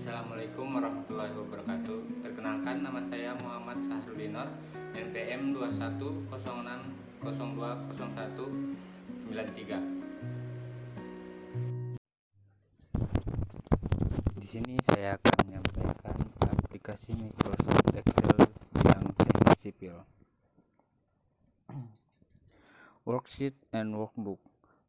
Assalamualaikum warahmatullahi wabarakatuh. Perkenalkan, nama saya Muhammad Sahrudinor, NPM 2106020193. Di sini saya akan menyampaikan aplikasi Microsoft Excel yang teknik sipil. Worksheet and Workbook.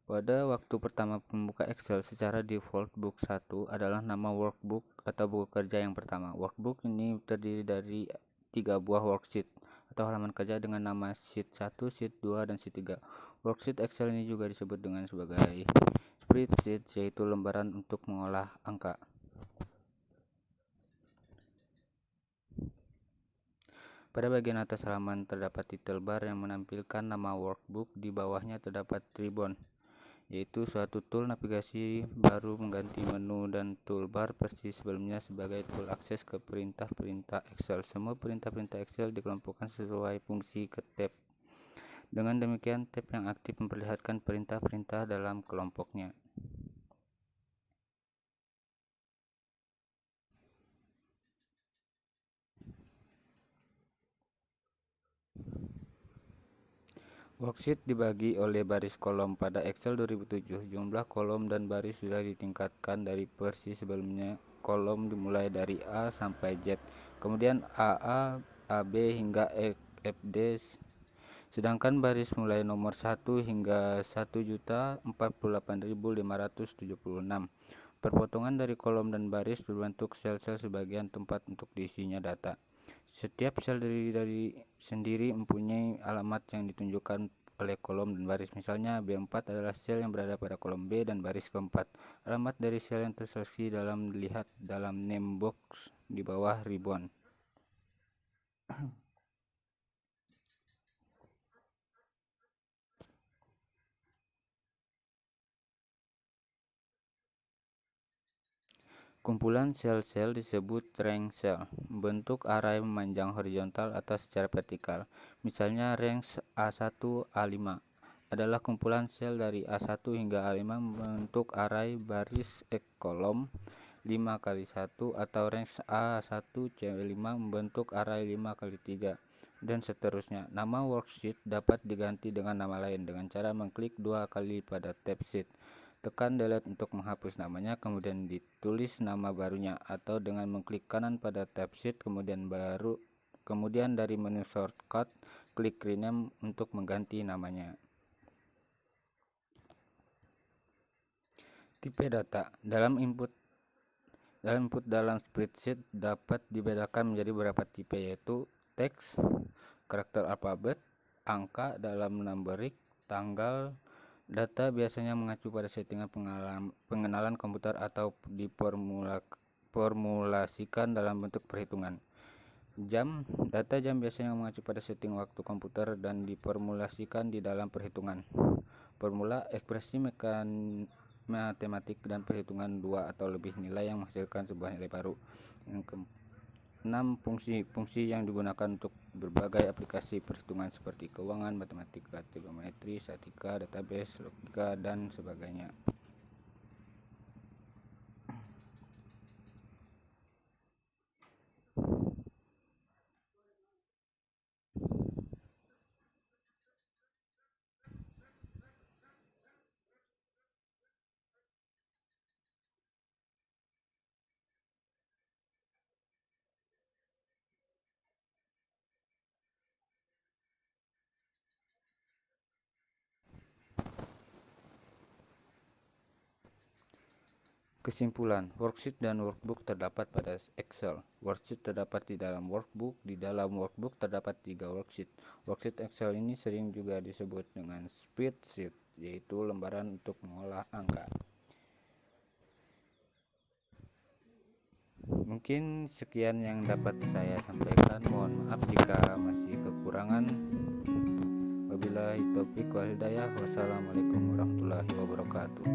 Pada waktu pertama membuka Excel, secara default book 1 adalah nama workbook atau buku kerja yang pertama. Workbook ini terdiri dari 3 buah worksheet atau halaman kerja dengan nama sheet 1, sheet 2, dan sheet 3. Worksheet Excel ini juga disebut dengan sebagai spreadsheet, yaitu lembaran untuk mengolah angka. Pada bagian atas halaman terdapat title bar yang menampilkan nama workbook. Di bawahnya terdapat ribbon, yaitu suatu tool navigasi baru mengganti menu dan toolbar persis sebelumnya sebagai tool akses ke perintah-perintah Excel. Semua perintah-perintah Excel dikelompokkan sesuai fungsi ke tab. Dengan demikian, tab yang aktif memperlihatkan perintah-perintah dalam kelompoknya. Worksheet dibagi oleh baris kolom. Pada Excel 2007, jumlah kolom dan baris sudah ditingkatkan dari versi sebelumnya. Kolom dimulai dari A sampai Z, kemudian AA, AB hingga FD, sedangkan baris mulai nomor 1 hingga 1.048.576. Perpotongan dari kolom dan baris berbentuk sel-sel sebagian tempat untuk diisinya data. Setiap sel dari sendiri mempunyai alamat yang ditunjukkan oleh kolom dan baris. Misalnya, B4 adalah sel yang berada pada kolom B dan baris keempat. Alamat dari sel yang terseleksi dilihat dalam name box di bawah ribbon. Kumpulan sel-sel disebut rank cell. Bentuk array memanjang horizontal atau secara vertikal. Misalnya range A1 A5 adalah kumpulan sel dari A1 hingga A5 membentuk array baris kolom 5x1, atau range A1 C5 membentuk array 5x3, dan seterusnya. Nama worksheet dapat diganti dengan nama lain dengan cara mengklik 2 kali pada tab sheet. Tekan delete untuk menghapus namanya, kemudian ditulis nama barunya, atau dengan mengklik kanan pada tab sheet, kemudian dari menu shortcut klik rename untuk mengganti namanya. Tipe data. Dalam input dalam spreadsheet dapat dibedakan menjadi beberapa tipe, yaitu teks, karakter alfabet, angka dalam numberic, tanggal. Data biasanya mengacu pada settingan pengenalan komputer atau diformulasikan dalam bentuk perhitungan. Jam. Data jam biasanya mengacu pada setting waktu komputer dan diformulasikan di dalam perhitungan. Formula, ekspresi matematik dan perhitungan 2 atau lebih nilai yang menghasilkan sebuah nilai baru. Yang ke-6, fungsi yang digunakan untuk berbagai aplikasi perhitungan seperti keuangan, matematika, trigonometri, statistika, database, logika, dan sebagainya. Kesimpulan, worksheet dan workbook terdapat pada Excel. Worksheet terdapat di dalam workbook. Di dalam workbook terdapat 3 worksheet. Worksheet Excel ini sering juga disebut dengan spreadsheet, yaitu lembaran untuk mengolah angka. Mungkin sekian yang dapat saya sampaikan. Mohon maaf jika masih kekurangan. Wabillahi taufiq wal hidayah. Wassalamualaikum warahmatullahi wabarakatuh.